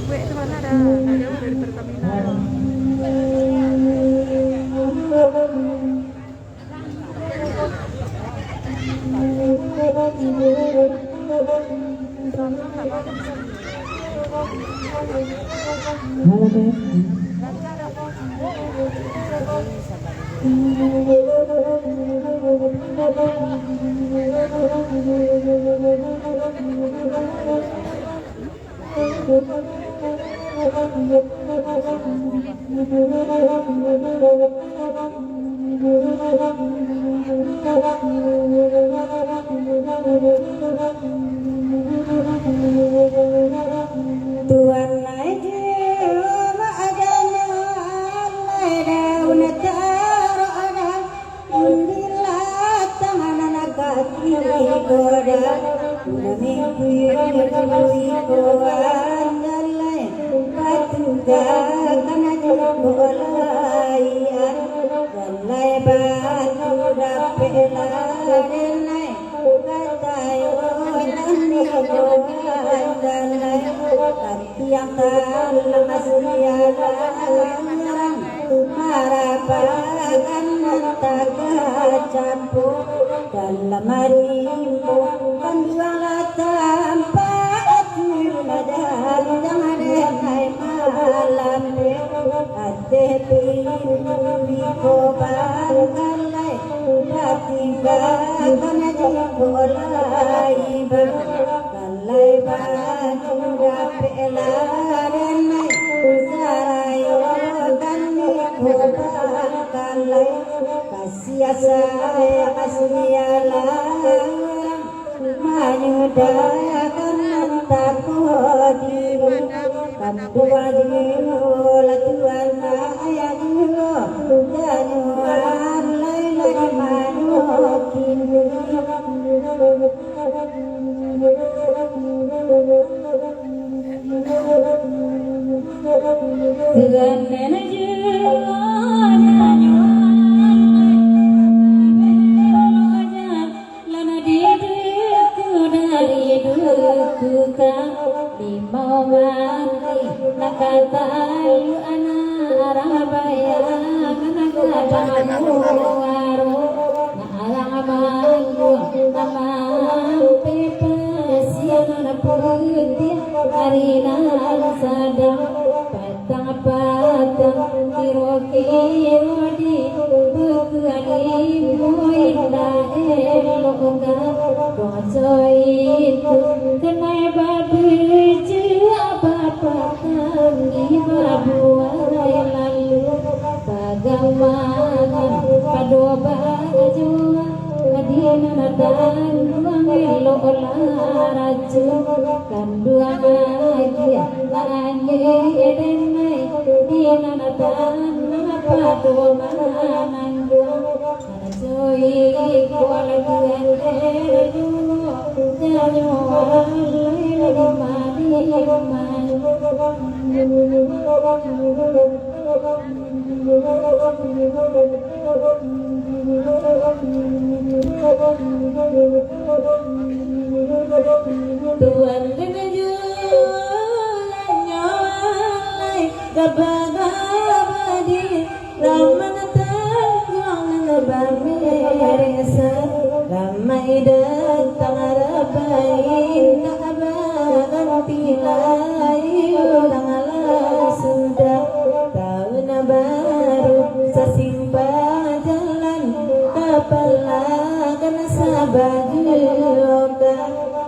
gue itu mana ada nggak jauh dari Pertamina. Halo Beb. Tuhan aja maagana alay daun taro ada undila tangan nakatili koda namikuyi ko andalay patuga kana jukolay dalay batu dapela denay katayo nani ko andalay yang dalam aslialan harapan tak campur dalam harimu kanduala tanpa admirmadan jangan denai malam ade piru kobangalai patiba kana jolai kalai baju dapela denai sarayo kani kobangalai kasih saya aslialan menyudahkan takdiru kandua jiru latuan ayatmu januar lailai manukin Tuhan nakatayo ana arabaya kanagadamu waro naalaman naman pepesian na putih harina sadang patang-patang kiro-kiro di bukuanimu indah eloka dosa itu kenai babuju apa-apa kami berbuai lalu bagaimana pada baju kadina dan mengelok laraju kandungan lagi lagi denai dina dan pada manandung Soi kuala duende janyo alai Tuhan menuju nyolai kabagabadi ramana tangguang beresa ramai datang rabain abagan tilai orang ala sudah tahun baru sasimpa jalan kapalagan sabagoka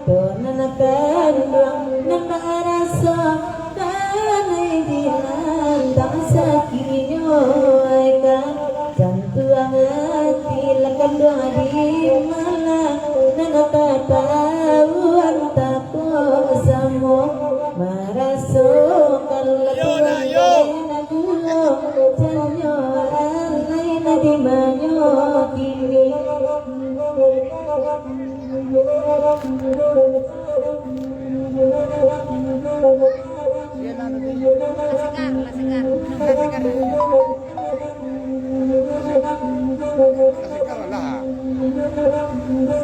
donan kanduang nama rasa kanai dinan tak sakinyo akan jantuang hati lakan doa di malam dan ketahuan tak samo merasuk keletuan gulo janyo alai nadi manyo kini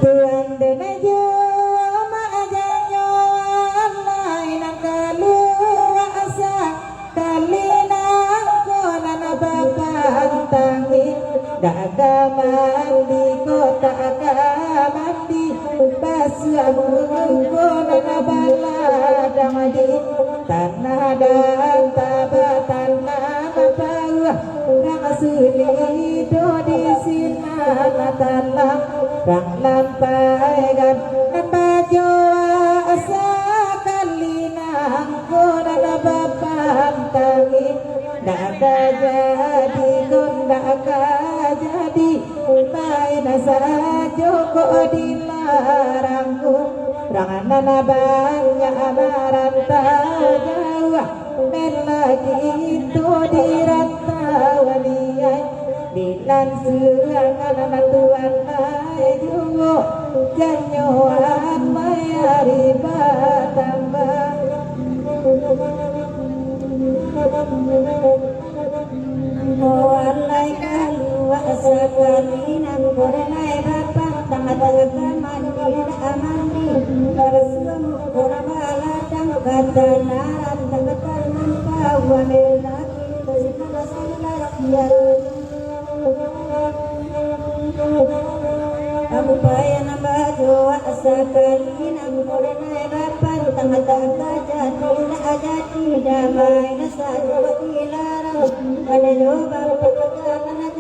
Tuhan demejo ma ajanyo alai nakalu rang lampaikan baju asakalinang kuna na babang tangi dak jadi kun dak jadi mai na sajo ko dilarangku rangan banyak marantau Jawa men lagi itu dirantauan bilan serangan tuan ayo janyo mayari batambah walai kalu asakali nang korenai rapang tanga-tanga mandi amandi bersum korabala tang kadanaran tanga-tanga kawane lagi bersama sila Abu paya nambah doa asakali nang korenai rapang tanga-tanga jati ajati damai nasa doa ilarang pada doa